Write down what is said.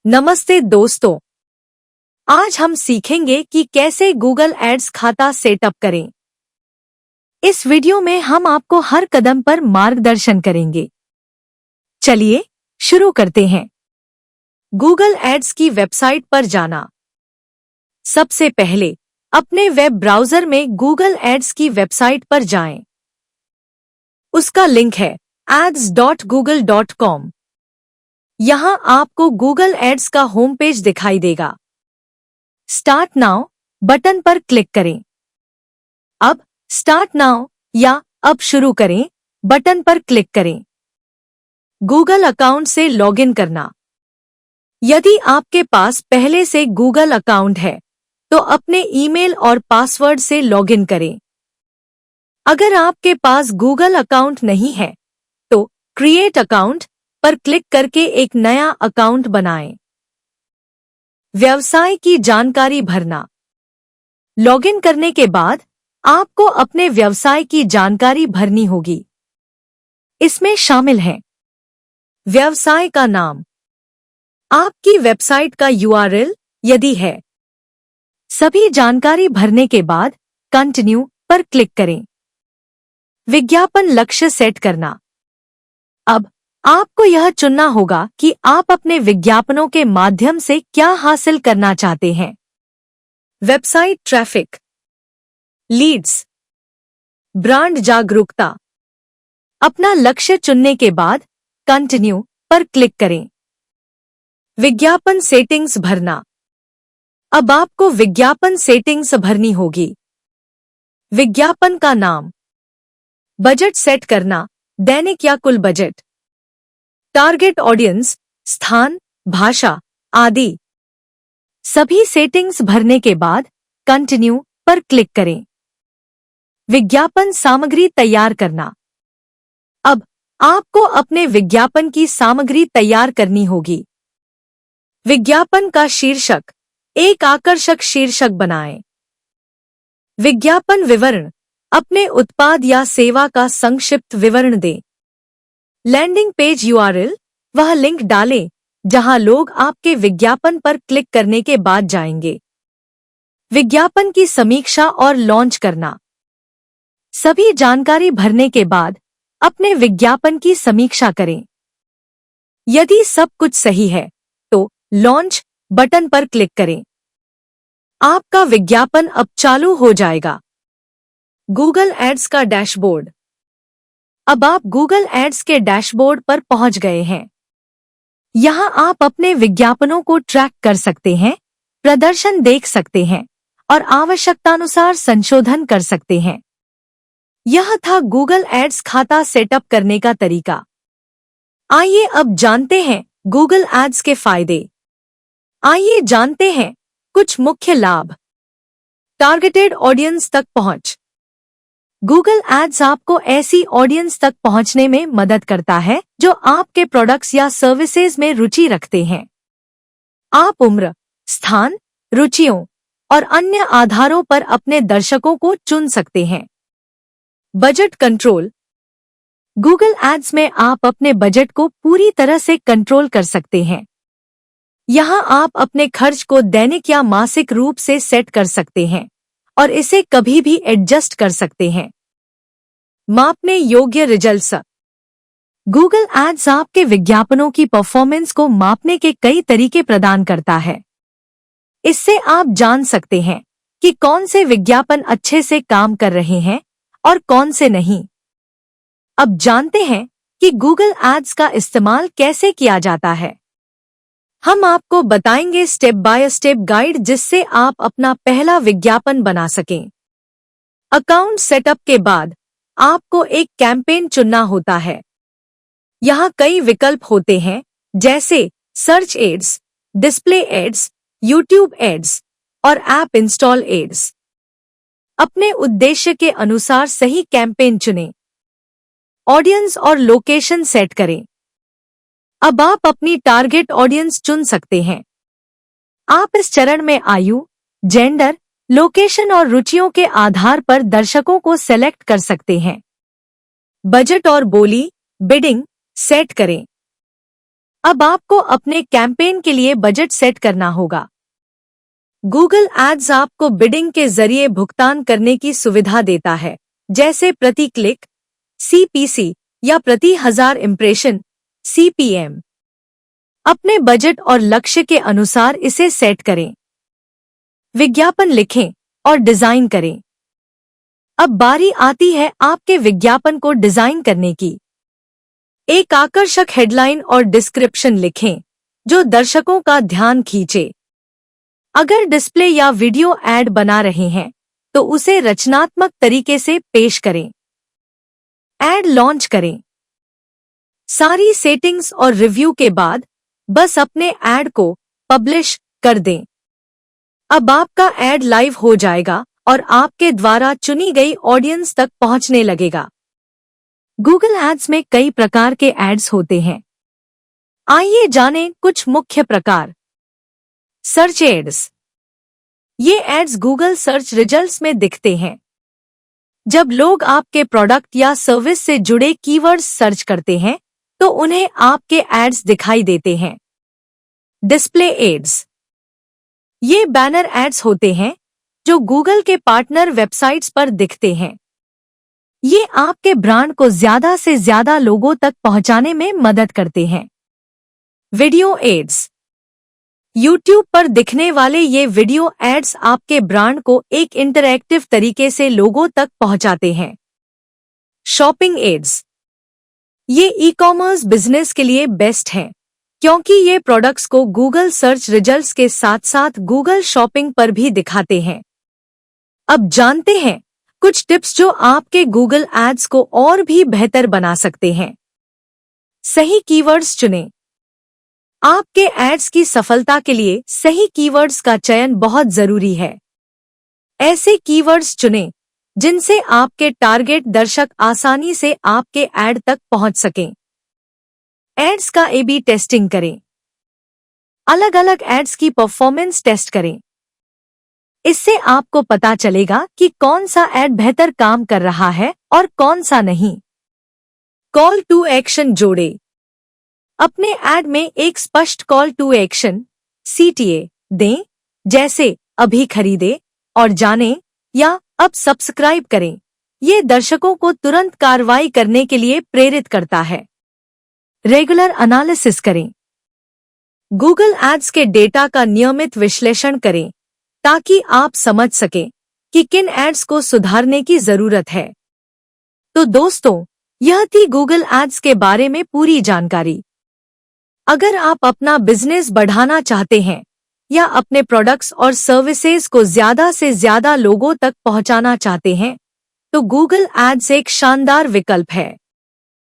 नमस्ते दोस्तों, आज हम सीखेंगे कि कैसे गूगल एड्स खाता सेटअप करें। इस वीडियो में हम आपको हर कदम पर मार्गदर्शन करेंगे। चलिए शुरू करते हैं। गूगल एड्स की वेबसाइट पर जाना। सबसे पहले अपने वेब ब्राउज़र में गूगल एड्स की वेबसाइट पर जाएं। उसका लिंक है ads.google.com। यहां आपको गूगल एड्स का होम पेज दिखाई देगा। स्टार्ट नाउ बटन पर क्लिक करें। अब स्टार्ट नाउ या अब शुरू करें बटन पर क्लिक करें। गूगल अकाउंट से लॉगिन करना। यदि आपके पास पहले से गूगल अकाउंट है तो अपने ईमेल और पासवर्ड से लॉगिन करें। अगर आपके पास गूगल अकाउंट नहीं है तो क्रिएट अकाउंट पर क्लिक करके एक नया अकाउंट बनाएं। व्यवसाय की जानकारी भरना। लॉगिन करने के बाद आपको अपने व्यवसाय की जानकारी भरनी होगी। इसमें शामिल है व्यवसाय का नाम, आपकी वेबसाइट का URL यदि है। सभी जानकारी भरने के बाद कंटिन्यू पर क्लिक करें। विज्ञापन लक्ष्य सेट करना। अब आपको यह चुनना होगा कि आप अपने विज्ञापनों के माध्यम से क्या हासिल करना चाहते हैं। वेबसाइट ट्रैफिक, लीड्स, ब्रांड जागरूकता। अपना लक्ष्य चुनने के बाद कंटिन्यू पर क्लिक करें। विज्ञापन सेटिंग्स भरना। अब आपको विज्ञापन सेटिंग्स भरनी होगी। विज्ञापन का नाम, बजट सेट करना, दैनिक या कुल बजट, टारगेट ऑडियंस, स्थान, भाषा आदि। सभी सेटिंग्स भरने के बाद कंटिन्यू पर क्लिक करें। विज्ञापन सामग्री तैयार करना। अब आपको अपने विज्ञापन की सामग्री तैयार करनी होगी। विज्ञापन का शीर्षक, एक आकर्षक शीर्षक बनाएं। विज्ञापन विवरण, अपने उत्पाद या सेवा का संक्षिप्त विवरण दें। लैंडिंग पेज URL, वह लिंक डालें जहां लोग आपके विज्ञापन पर क्लिक करने के बाद जाएंगे। विज्ञापन की समीक्षा और लॉन्च करना। सभी जानकारी भरने के बाद अपने विज्ञापन की समीक्षा करें। यदि सब कुछ सही है तो लॉन्च बटन पर क्लिक करें। आपका विज्ञापन अब चालू हो जाएगा। गूगल एड्स का डैशबोर्ड। अब आप गूगल एड्स के डैशबोर्ड पर पहुंच गए हैं। यहां आप अपने विज्ञापनों को ट्रैक कर सकते हैं, प्रदर्शन देख सकते हैं और आवश्यकतानुसार संशोधन कर सकते हैं। यह था गूगल एड्स खाता सेटअप करने का तरीका। आइए अब जानते हैं गूगल एड्स के फायदे। आइए जानते हैं कुछ मुख्य लाभ। टारगेटेड ऑडियंस तक पहुंच। गूगल एड्स आपको ऐसी ऑडियंस तक पहुंचने में मदद करता है जो आपके प्रोडक्ट्स या सर्विसेज में रुचि रखते हैं। आप उम्र, स्थान, रुचियों और अन्य आधारों पर अपने दर्शकों को चुन सकते हैं। Budget control. गूगल एड्स में आप अपने बजट को पूरी तरह से कंट्रोल कर सकते हैं। यहां आप अपने खर्च को दैनिक या मासिक रूप से सेट कर सकते हैं और इसे कभी भी एडजस्ट कर सकते हैं। मापने योग्य रिजल्ट्स। गूगल एड्स आपके विज्ञापनों की परफॉर्मेंस को मापने के कई तरीके प्रदान करता है। इससे आप जान सकते हैं कि कौन से विज्ञापन अच्छे से काम कर रहे हैं और कौन से नहीं। अब जानते हैं कि गूगल एड्स का इस्तेमाल कैसे किया जाता है। हम आपको बताएंगे स्टेप बाय स्टेप गाइड जिससे आप अपना पहला विज्ञापन बना सकें। अकाउंट सेटअप के बाद आपको एक कैंपेन चुनना होता है। यहाँ कई विकल्प होते हैं जैसे search ads, display ads, YouTube ads और ऐप इंस्टॉल एड्स। अपने उद्देश्य के अनुसार सही कैंपेन चुनें। ऑडियंस और लोकेशन सेट करें। अब आप अपनी टारगेट ऑडियंस चुन सकते हैं। आप इस चरण में आयु, जेंडर, लोकेशन और रुचियों के आधार पर दर्शकों को सेलेक्ट कर सकते हैं। बजट और बोली, बिडिंग सेट करें। अब आपको अपने कैंपेन के लिए बजट सेट करना होगा। गूगल एड्स आपको बिडिंग के जरिए भुगतान करने की सुविधा देता है, जैसे प्रति क्लिक (CPC) या प्रति 1000 इम्प्रेशन (CPM). अपने बजट और लक्ष्य के अनुसार इसे सेट करें। विज्ञापन लिखें और डिजाइन करें। अब बारी आती है आपके विज्ञापन को डिजाइन करने की। एक आकर्षक हेडलाइन और डिस्क्रिप्शन लिखें जो दर्शकों का ध्यान खींचे। अगर डिस्प्ले या वीडियो ऐड बना रहे हैं तो उसे रचनात्मक तरीके से पेश करें। ऐड लॉन्च करें। सारी सेटिंग्स और रिव्यू के बाद बस अपने ऐड को पब्लिश कर दें। अब आपका ऐड लाइव हो जाएगा और आपके द्वारा चुनी गई ऑडियंस तक पहुंचने लगेगा। गूगल एड्स में कई प्रकार के एड्स होते हैं। आइए जानें कुछ मुख्य प्रकार। Search ads. ये एड्स गूगल सर्च रिजल्ट्स में दिखते हैं। जब लोग आपके प्रोडक्ट या सर्विस से जुड़े कीवर्ड्स सर्च करते हैं तो उन्हें आपके एड्स दिखाई देते हैं। Display ads. ये बैनर एड्स होते हैं जो गूगल के पार्टनर वेबसाइट्स पर दिखते हैं। ये आपके ब्रांड को ज्यादा से ज्यादा लोगों तक पहुंचाने में मदद करते हैं। Video ads. YouTube पर दिखने वाले ये वीडियो एड्स आपके ब्रांड को एक इंटरैक्टिव तरीके से लोगों तक पहुंचाते हैं। Shopping ads. ये ई-कॉमर्स बिजनेस के लिए बेस्ट हैं, क्योंकि ये प्रोडक्ट्स को गूगल सर्च रिजल्ट्स के साथ साथ गूगल शॉपिंग पर भी दिखाते हैं। अब जानते हैं कुछ टिप्स जो आपके गूगल एड्स को और भी बेहतर बना सकते हैं। सही कीवर्ड्स चुनें। आपके एड्स की सफलता के लिए सही कीवर्ड्स का चयन बहुत जरूरी है। ऐसे कीवर्ड्स चुनें जिनसे आपके टारगेट दर्शक आसानी से आपके ऐड तक पहुंच सकें। एड्स का A/B टेस्टिंग करें। अलग अलग एड्स की परफॉर्मेंस टेस्ट करें। इससे आपको पता चलेगा कि कौन सा ऐड बेहतर काम कर रहा है और कौन सा नहीं। कॉल टू एक्शन जोड़ें। अपने ऐड में एक स्पष्ट कॉल टू एक्शन (CTA) दें, जैसे अभी खरीदें और जानें या अब सब्सक्राइब करें। ये दर्शकों को तुरंत कार्रवाई करने के लिए प्रेरित करता है। रेगुलर एनालिसिस करें। गूगल एड्स के डेटा का नियमित विश्लेषण करें ताकि आप समझ सकें कि किन एड्स को सुधारने की जरूरत है। तो दोस्तों, यह थी गूगल एड्स के बारे में पूरी जानकारी। अगर आप अपना बिजनेस बढ़ाना चाहते हैं या अपने प्रोडक्ट्स और सर्विसेज को ज्यादा से ज्यादा लोगों तक पहुंचाना चाहते हैं, तो गूगल एड्स एक शानदार विकल्प है।